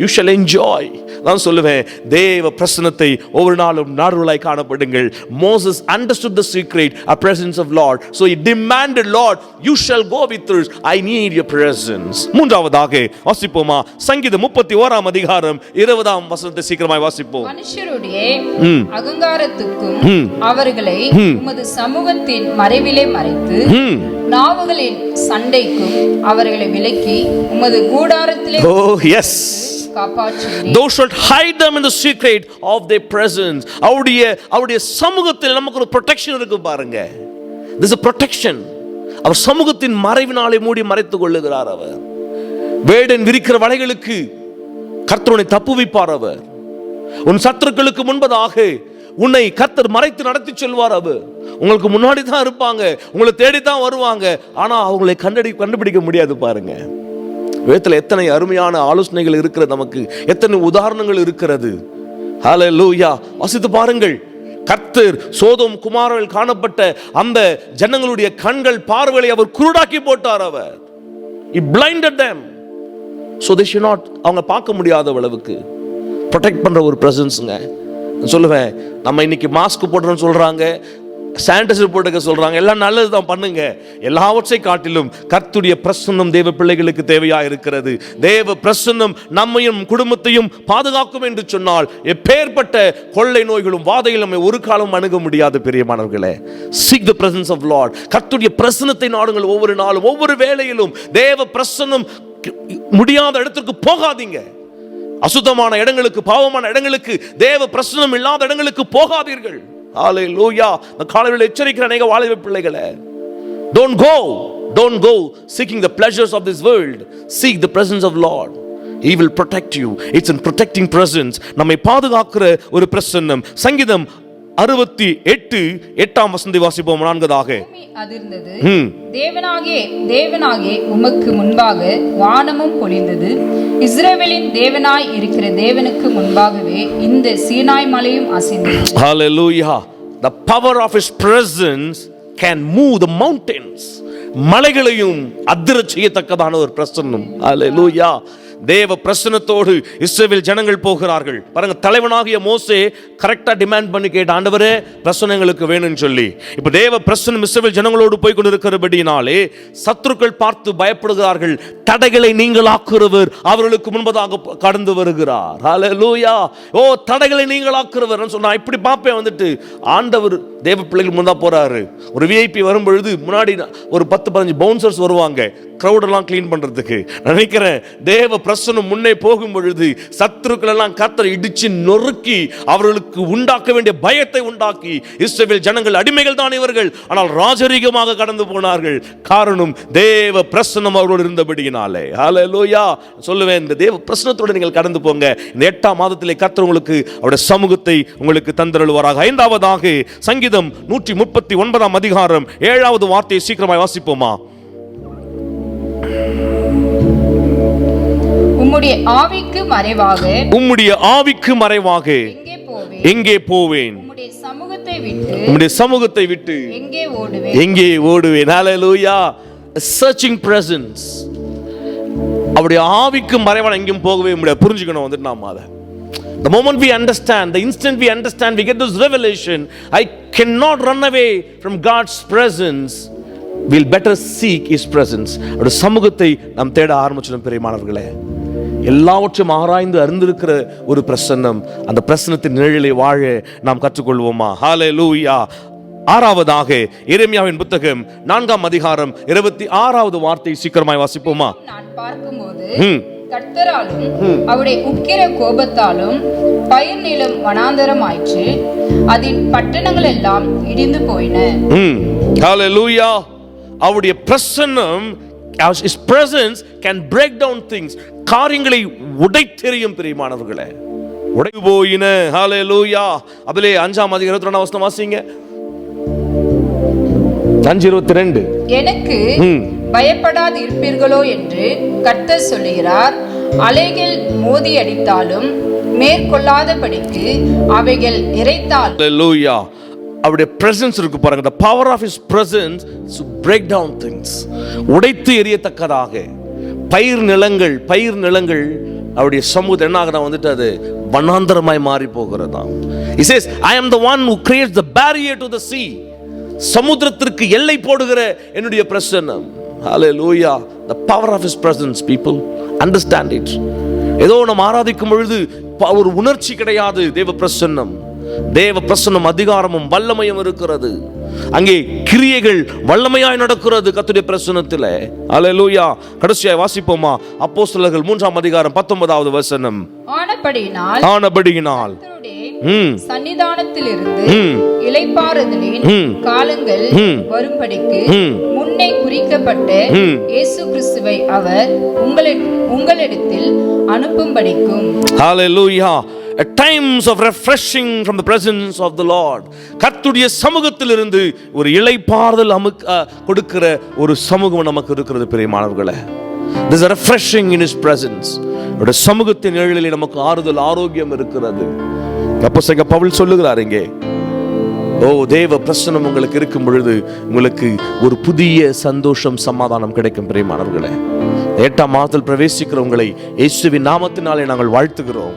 You shall enjoy. நான் சொல்லுவேன், தேவ பிரசன்னத்தை ஒவ்வொரு நாளும் நாடுகளாய் காணப்படுங்கள். Moses understood the secret of presence of Lord, so he demanded, Lord, you shall go with us. I need your presence. மூன்றாவதாக வாசிப்போமா, சங்கீதம் 31 அதிகாரம் 20 வசனத்தை சீக்கிரமாய் வாசிப்போம். மனுஷருடைய அகங்காரத்துக்கும் அவர்களை உமது சமூகத்தின் மறைவிலே மறைத்து நாவுகளின் சண்டைக்கும் அவர்களை விலக்கி உமது கூடாரத்திலே Thou shalt hide them in the secret of their presence. அவருடைய சமூகத்தில் நமக்கு ஒரு ப்ரொடெக்ஷன் இருக்கு பாருங்க. This is a protection. அவர் சமூகத்தின் மறைவினாலே மூடி மறைத்துக் கொள்ளுகிறார். அவர் வேடன் விரிக்கிற வலைகளுக்கு கர்த்தரை தப்புவிப்பார். அவர் உன் சத்துருக்களுக்கு முன்பதாக உன்னை கர்த்தர் மறைத்து நடத்தி செல்வார். அவர் உங்களுக்கு முன்னாடி தான் இருப்பாங்க, உங்களை தேடி தான் வருவாங்க, ஆனா அவங்களை கண்டுபிடிக்க முடியாது. பாருங்க, வேதத்தில் எத்தனை அருமையான ஆலோசனைகள் இருக்கிறது, நமக்கு எத்தனை உதாரணங்கள் இருக்கிறது. ஹல்லேலூயா. வாசித்து பாருங்கள், கர்த்தர் சோதோம் குமாரர்கள் காணப்பட்ட அந்த ஜனங்களுடைய கண்கள் பார்வையை அவர் குருடாக்கி போட்டார். அவர் he blinded them so they should not, அவங்க பார்க்க முடியாத அளவுக்கு ப்ரொடெக்ட் பண்ற ஒரு பிரசன்ஸ்ங்க. சொல்லுவேன், நம்ம இன்னைக்கு மாஸ்க் போடுறோம்னு சொல்றாங்க, சானிடைசர் போட்டுக்க சொல்றாங்க, எல்லாம் நல்லது தான், பண்ணுங்க. எல்லாவற்றை காட்டிலும் கர்த்தருடைய பிரசன்னம் தேவ பிள்ளைகளுக்கு தேவையா இருக்கிறது. தேவ பிரசன்னம் நம்மையும் குடும்பத்தையும் பாதுகாக்கும் என்று சொன்னால் எப்பேற்பட்ட கொள்ளை நோய்களும் வாதைகளும் ஒரு காலம் அணுக முடியாது. பிரியமானவர்களே, seek the presence of Lord. கர்த்தருடைய பிரசன்னத்தை நாடுங்கள். ஒவ்வொரு நாளும் ஒவ்வொரு வேளையிலும் தேவ பிரசன்னம் முடியாத இடத்துக்கு போகாதீங்க. அசுத்தமான இடங்களுக்கு, பாவமான இடங்களுக்கு, தேவ பிரசன்னம் இல்லாத இடங்களுக்கு போகாதீர்கள். ஹல்லேலூயா. இந்த காலையில் எச்சரிக்கிற அநேக வாலிப பிள்ளைகளே, don't go seeking the pleasures of this world. Seek the presence of Lord. He will protect you. It's a protecting presence. நம்மை பாதுகாக்கிற ஒரு பிரசன்னம். சங்கீதம் 68 வசனத்தை வாசிப்போம். 4 அதிர்ந்தது. தேவனாகிய உமக்கு முன்பாக வானமும் பொழிந்தது. இஸ்ரவேலின் தேவனாய் இருக்கிற தேவனுக்கு முன்பாகவே இந்த சீனாய் மலையும் அசைந்தது. Hallelujah. The power of his presence can move the mountains. மலைகளையும் அதிர செய்யத்தக்கதான ஒரு பிரசன்னம். Hallelujah. தேவ பிரசன்னத்தோடு இஸ்ரவேல் ஜனங்கள் போகிறார்கள். பாருங்க, தலைவனாகிய மோசே கரெக்டா டிமாண்ட் பண்ணி கேட்ட, ஆண்டவரே பிரசன்னங்களுக்கு வேணும்னு சொல்லி. இப்ப தேவ பிரசன்னம் இஸ்ரவேல் ஜனங்களோடு போய் கொண்டிருக்கிறபடினாலே சத்துருக்கள் பார்த்து பயப்படுகிறார்கள். தடைகளை நீங்களாக்குறவர் அவர்களுக்கு முன்பதாக கடந்து வருகிறார். ஹல்லேலூயா. தடைகளை நீங்களாக்குறவர் சொன்னா இப்படி பாப்பேன், வந்துட்டு ஆண்டவர் தேவ பிள்ளைகள் முன்னா போறாரு. ஒரு விஐபி வரும் பொழுது முன்னாடி ஒரு 10-15 பவுன்சர்ஸ் வருவாங்க, கிரவுடெல்லாம் கிளீன் பண்றதுக்கு. நினைக்கிறேன், தேவ பிரசன்னம் முன்னே போகும் பொழுது சத்துருக்கள் எல்லாம் கர்த்தர் இடிச்சு நொறுக்கி அவர்களுக்கு உண்டாக்க வேண்டிய பயத்தை உண்டாக்கி, இஸ்ரவேல் ஜனங்கள் அடிமைகள் தான் இவர்கள், ஆனால் ராஜரீகமாக கடந்து போனார்கள். காரணம், தேவ பிரசன்னம் அவரோடு இருந்தபடியினாலே. ஹல்லேலூயா. சொல்லுவேன், இந்த தேவ பிரசன்னத்தோடு நீங்கள் கடந்து போங்க. இந்த 8ஆம் மாதத்திலே கர்த்தர் உங்களுக்கு அவருடைய சமூகத்தை உங்களுக்கு தந்தருளுவாராக. 5வதாக சங்கீதம் 139 அதிகாரம் 7வது வார்த்தையை சீக்கிரமாய் வாசிப்போமா. உம்முடைய ஆவிக்கு மறைவாக எங்கே போவேன்? உம்முடைய சமூகத்தை விட்டு எங்கே ஓடுவேன்? ஹல்லேலூயா. Searching presence. அவருடைய ஆவிக்கு மறைவான எங்கேயும் போகவே முடியாது. புரிஞ்சுக்கணும், வந்துட்டு நாம அதை The moment we understand, the instant we understand, we get this revelation, I cannot run away from God's presence. We'll better seek His presence. அவருடைய சமூகத்தை நாம் தேட ஆரம்பிச்சோம் பிரியமானவர்களே. எல்லாவற்றையும் ஆராய்ந்து அறிந்திருக்கிற ஒரு பிரசன்னம், அந்த பிரசன்னத்தின் நிழலிலே வாழ நாம் கற்றுக்கொள்வோமா? ஹalleluya. ஆறாவதாக எரேமியாவின் புத்தகம் 4ஆம் அதிகாரம் 26வது வார்த்தை சீக்கிரமாய் வாசிப்போமா? நான் பார்க்கும்போது கர்த்தராலும் அவருடைய உக்கிர கோபத்தாலும் பயிர் நிலம் வனாந்தரம் ஆயிற்று, அதன் பட்டணங்கள் எல்லாம் இடிந்து போயின. ஹalleluya. அவருடைய பிரசன்னம், His presence can break down things. காரியங்களை உடைத்தெறியும் பிரியமானவர்களே. உடைந்து போயின. ஹalleluya. அதிலே 5ஆம் அதிகாரம் 22ஆம் வசனம் வாசிங்க. 5:22. எனக்கு பயப்படாது இருப்பீர்களோ என்று கர்த்தர் சொல்லுகிறார். அலைகள் மோதி அடித்தாலும் மேற்கொள்ளாதபடிக்கு அவைகள் இறைத்தால். ஹalleluya. அவருடைய பிரசன்ஸ் இருக்கு பாருங்க. the power of His presence to break down things. உடைத்து எறியத்தக்கதாக பயிர் நிலங்கள் அவருடைய சமூகம் என்ன ஆகுதா வந்துட்டு அது வனாந்தரமாய் மாறி போகிறதாம். He says, I am the one who creates the barrier to the sea. சமுத்திரத்திற்கு எல்லை போடுகிற என்னுடைய பிரசன்னம். ஹalleluya. the power of His presence, people understand it. ஏதோ நாம் ஆராதிக்கும் பொழுது ஒரு உணர்ச்சி கிடையாது. தேவ பிரசன்னம் அதிகாரமும் வல்லமையும் இருக்கிறது. அங்கே கிரியைகள் வல்லமையாய் நடக்கிறது கர்த்தருடைய பிரசன்னத்திலே. ஹalleluya. கடைசியாய் வாசிப்போமா? அப்போஸ்தலர்கள் 3ஆம் அதிகாரம் 19வது வசனம். ஆனபடியினால் சன்னிதானத்திலிருந்து இளைப்பாறுதலின் காலங்கள் வரும்படிக்கு முன்னே குறிக்கப்பட்ட இயேசு கிறிஸ்துவை அவர் உங்களிடத்தில் அனுப்பும்படிக்கும். ஹalleluya. At times of refreshing from the presence of the Lord. கர்த்தருடைய சமூகத்திலிருந்து ஒரு இளைப்பாறுதல் கொடுக்கிற ஒரு சமூகம் நமக்கு இருக்கிறது பிரியமானவர்களே. There is a refreshing in His presence. அவருடைய சமூகத்தின் நிழலிலே நமக்கு ஆறுதல், ஆரோக்கியம் இருக்கிறது. அப்போஸ்தலன் பவுல் சொல்லுகிறார் இங்கே, தேவ பிரசன்னம் உங்களுக்கு இருக்கும் பொழுது உங்களுக்கு ஒரு புதிய சந்தோஷம், சமாதானம் கிடைக்கும் பிரியமானவர்களே. 8ஆம் மாதத்தில் பிரவேசிக்கிற உங்களை இயேசுவின் நாமத்தினாலே நாங்கள் வாழ்த்துகிறோம்.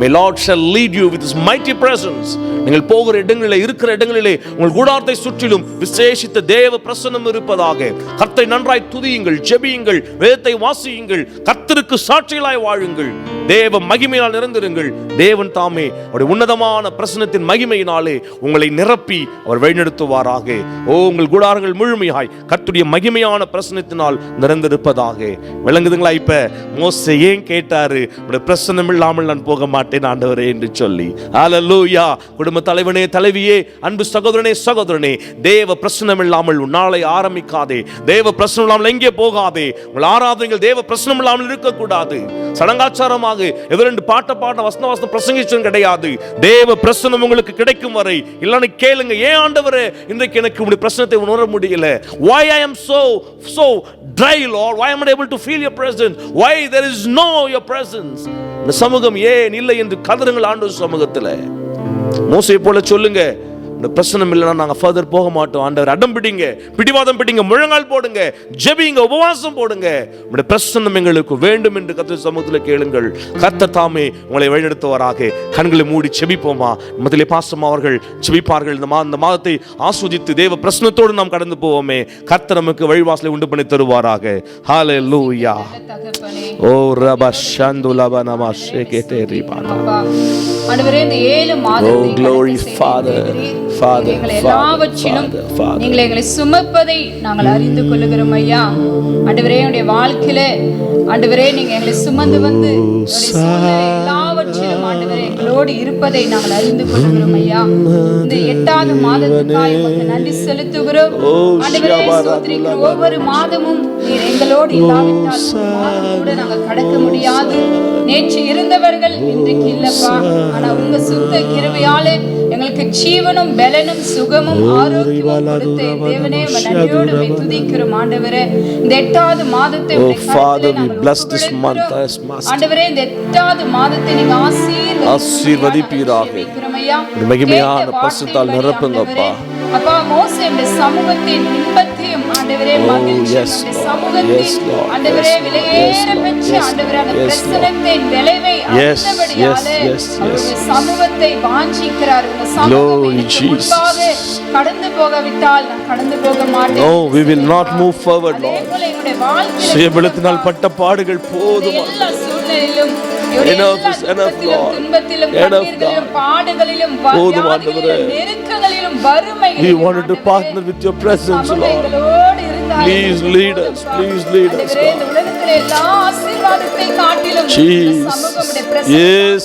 May Lord shall lead you with His mighty presence. நீங்கள் போகிற இடங்களிலே, இருக்கிற இடங்களிலே உங்கள் கூடாரத்தை சுற்றிலும் விசேஷித்த தேவ பிரசன்னம் இருப்பதாக. கர்த்தரை நன்றாய் துதியுங்கள், ஜெபியுங்கள், வேதத்தை வாசியுங்கள், கர்த்தருக்கு சாட்சிகளாய் வாழுங்கள், தேவ மகிமையால் நிறைந்திருங்கள். தேவன் தாமே அவருடைய உன்னதமான பிரசன்னத்தின் மகிமையினாலே உங்களை நிரப்பி அவர் வழிநடத்துவாராக. உங்கள் கூடாரங்கள் முழுமையாய் கர்த்தருடைய மகிமையான பிரசன்னத்தினால் நிறைந்திருப்பதாக. விளங்குதுங்களா? இப்ப மோசே ஏன் கேட்டாரு, உங்களுடைய பிரசன்னம் இல்லாமல் நான் போக மாட்டேன் ஆண்டவரே என்று சொல்லி. ஹalleluya. குடும்ப தலைவனே, தலைவியே, அன்பு சகோதரனே, சகோதரனே, தேவ பிரசன்னம் இல்லாமல் நாளை ஆரம்பிக்காதே. தேவ பிரசன்னம் இல்லாமல் எங்கே போகாதே. உங்கள் ஆராதனைகள் தேவ பிரசன்னம் இல்லாமல் இருக்கக்கூடாது. சடங்காச்சாரமாக எவரெண்டு பாட்ட வசனம் பிரசங்கிச்சும் கிடையாது. தேவ பிரசன்னம் உங்களுக்கு கிடைக்கும் வரை இல்லைன்னு கேளுங்க. ஏன் ஆண்டவரே இன்றைக்கு எனக்கு உங்களுடைய பிரசன்னத்தை உணர முடியல? Why I am so dry, Lord? Why am I able to feel your presence? Why there is no your presence? இந்த சமூகம் ஏன் இல்லை என்று கதறுங்கள் ஆண்டவர் சமூகத்தில். மோசேயை போல சொல்லுங்க, இந்த பிரசனம் இல்லைன்னா நாங்கள் ஃபர்தர் போக மாட்டோம். ஆண்டவர் அடம் பிடிங்க, பிடிவாதம் பிடிங்க, முழங்கால் போடுங்க, ஜெபிங்க, உபவாசம் போடுங்க. உங்களுடைய பிரசன்னம் எங்களுக்கு வேண்டும் என்று கர்த்தர் சமூகத்தில் கேளுங்கள். கர்த்தர் தாமே உங்களை வழிநடத்துவாராக. கண்களை மூடி ஜெபிப்போமா? மத்தியிலே பாஸ்டர் அவர்கள் ஜெபிப்பார்கள். இந்த மாதத்தை ஆஸ்வதித்து தேவ பிரசன்னத்தோடு நாம் கடந்து போவோமே. கர்த்தர் நமக்கு வழிவாசலை உண்டு பண்ணி தருவாராக. ஹalleluya. ஓ ரபா ஷந்துலபா நம ஷேகேதே ரிபானா. ஆண்டவரே, இந்த 7 மாதத்தை glory Father, எல்லாவற்றிலும் நீங்கள் எங்களை சுமப்பதை நாங்கள் அறிந்து கொள்ளுகிறோம் ஐயா. ஆண்டவரே, என்னுடைய வாழ்க்கையில ஆண்டவரே நீங்க எங்களை சுமந்து வந்து எல்லாவற்றிலும் ஆண்டவரே எங்களோடு இருப்பதை நாங்கள் அறிந்து கொள்ளுகிறோம் ஐயா. இந்த 8வது மாதத்துக்காக உங்களுக்கு நன்றி செலுத்துகிறோம் ஆண்டவரே. சோதரிக்கிற ஒவ்வொரு மாதமும் நீர் எங்களோடு இல்லாவிட்டால் கூட நாங்கள் கடக்க முடியாது. நேற்று இருந்தவர்கள் இன்றைக்கு இல்லப்பா. ஆனா உங்க சுத்த கிருபையாலே எங்களுக்கு ஜீவனும் பலனும் சுகமும் ஆரோக்கியமும் கொடுத்த தேவனே, நன்றியோடு உம்மை துதிக்கிறோம் ஆண்டவரே. இந்த 8வது மாதத்தை ஆண்டவரே, இந்த 8வது மாதத்தை நீங்க ஆசீர்வதிப்பீராக. மகிமையான பரிசுத்தால் நிரப்புங்கப்பா. அப்பா, மோசே இந்த சமூகத்தின் இன்பத்தையும் ஆண்டவரே மகிழ்ச்சியும் இந்த சமூகத்தின் ஆண்டவரே விலையேற பெற்ற ஆண்டவரே அந்த பிரசன்னத்தை விளைவை அறிந்தபடியாலே அவருடைய சமூகத்தை வாஞ்சிக்கிறார். உங்க சமூகம் எனக்கு முன்பாக கடந்து போகவிட்டால் நான் கடந்து போக மாட்டேன். No, we will not move forward, Lord. அதேபோல என்னுடைய வாழ்க்கையில சுயபலத்தினால் பட்ட பாடுகள் போதும். எல்லா சூழ்நிலையிலும் துன்பத்திலும் கண்ணீர்களிலும் பாடுகளிலும் வியாதிகளிலும் நெருக்கங்களிலும் வறுமைகளிலும் We wanted to partner with your presence, Lord. Please lead us, please lead us, God. இந்த உலகத்திலே எல்லா ஆசீர்வாதத்தை காட்டிலும் சமூகமுடைய Yes,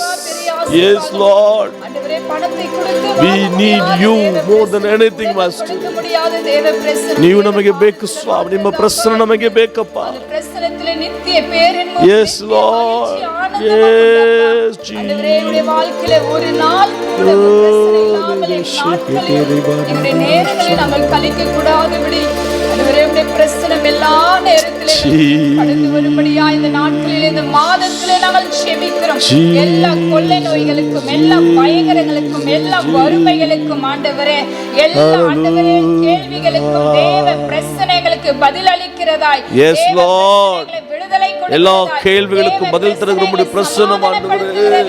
yes, Lord. ஆண்டவரே பணத்தை கொடுத்து We need you more than anything, Master. முடியாத தேவ பிரசன்னம் ನೀವು ನಮಗೆ ಬೇಕು ಸ್ವಾಮಿ, ನಿಮ್ಮ ಪ್ರಸನ್ನ ನಮಗೆ ಬೇಕಪ್ಪ. பிரசன்னத்திலே நித்திய பேரின்பம். Yes, Lord. Yes, Jesus. ஆண்டவரே உடைய வாழ்க்கையிலே ஒரு நாள் கூட எங்களுடைய நேரங்களை நாங்கள் கழிக்க கூடாதபடி ஆண்டவரே உடைய பிரசன்னம் எல்லா நேரத்திலும் கடந்து வரும்படியா இந்த நாட்களில் இந்த மாதத்திலே நாங்கள் செபிக்கிறோம். எல்லா கொள்ளை நோய்களுக்கும் எல்லா பயங்கரங்களுக்கும் எல்லா வறுமைகளுக்கும் ஆண்டவரே எல்லா ஆண்டவரே கேள்விகளுக்கும் தேவ பிரச்சனைகளுக்கு பதில் அளிக்கிறதாய் விடுதலை எல்லா கேள்விகளுக்கும் பதில் தருகிற உம்முடைய பிரசன்னம் ஆண்டவரே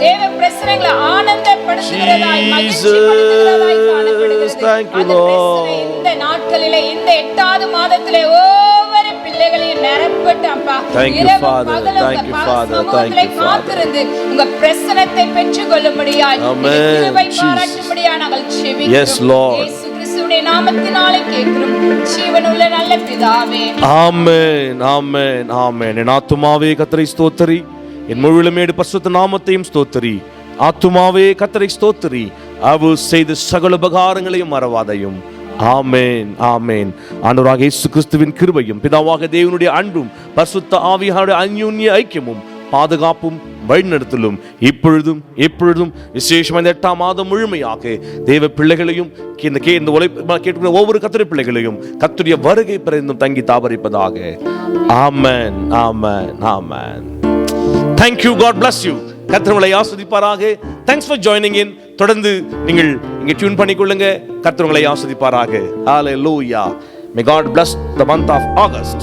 தேவ பிரச்சனைகளை ஆனந்தப்படுத்துகிறதாய் மகிழ்ச்சிப்படுத்துகிறதாய் காணப்படுகிறது. Thank you, Lord. இந்த நாட்களிலே இந்த 8வது மாதத்திலே ஒவ்வொரு பிள்ளைகளையும் நிரப்பட்டு அப்பா Thank you, Father. Thank you, Father. Thank you, காத்திருந்து உங்க பிரசன்னத்தை பெற்றுக்கொள்ளும்படியாய் கிருபை பாராட்டும்படியாய் நாங்கள் செபிக்கிறோம். Yes, Lord. இயேசு கிறிஸ்துவின் நாமத்தினாலே கேட்கிறோம் ஜீவனுள்ள நல்ல பிதாவே. ஆமென், ஆமென், ஆமென். என் ஆத்துமாவே கர்த்தரை ஸ்தோத்திரி, என் முழுமையோடு பரிசுத்த நாமத்தையும் ஸ்தோத்திரி. ஆத்துமாவே கர்த்தரை ஸ்தோத்திரி, அவர் செய்த சகல உபகாரங்களையும் மறவாதையும். ஆமென், ஆமென். ஆண்டவராகிய இயேசு கிறிஸ்துவின் கிருபையும் பிதாவாகிய தேவனுடைய அன்பும் பரிசுத்த ஆவியானவருடைய அந்யோன்ய ஐக்கியமும் பாதுகாப்பும் வழிநடத்தலும் இப்பொழுதும் எப்பொழுதும் விசேஷமாக இந்த 8ஆம் மாதம் முழுமையாக தேவ பிள்ளைகளையும் இந்த கேட்கிற ஒவ்வொரு கர்த்தருடைய பிள்ளைகளையும் கர்த்தருடைய வருகை பிறந்தும் தங்கி தாபரிப்பதாக. ஆமென், ஆமென், ஆமென். Thank you, God bless you. கர்த்தர் உங்களை ஆசீர்வதிப்பாராக. Thanks for joining in. தொடர்ந்து நீங்கள் இங்கே டியூன் பண்ணிக்கொள்ளுங்க. கர்த்தர் உங்களை ஆசீர்வதிப்பாராக. Hallelujah. May God bless the month of August.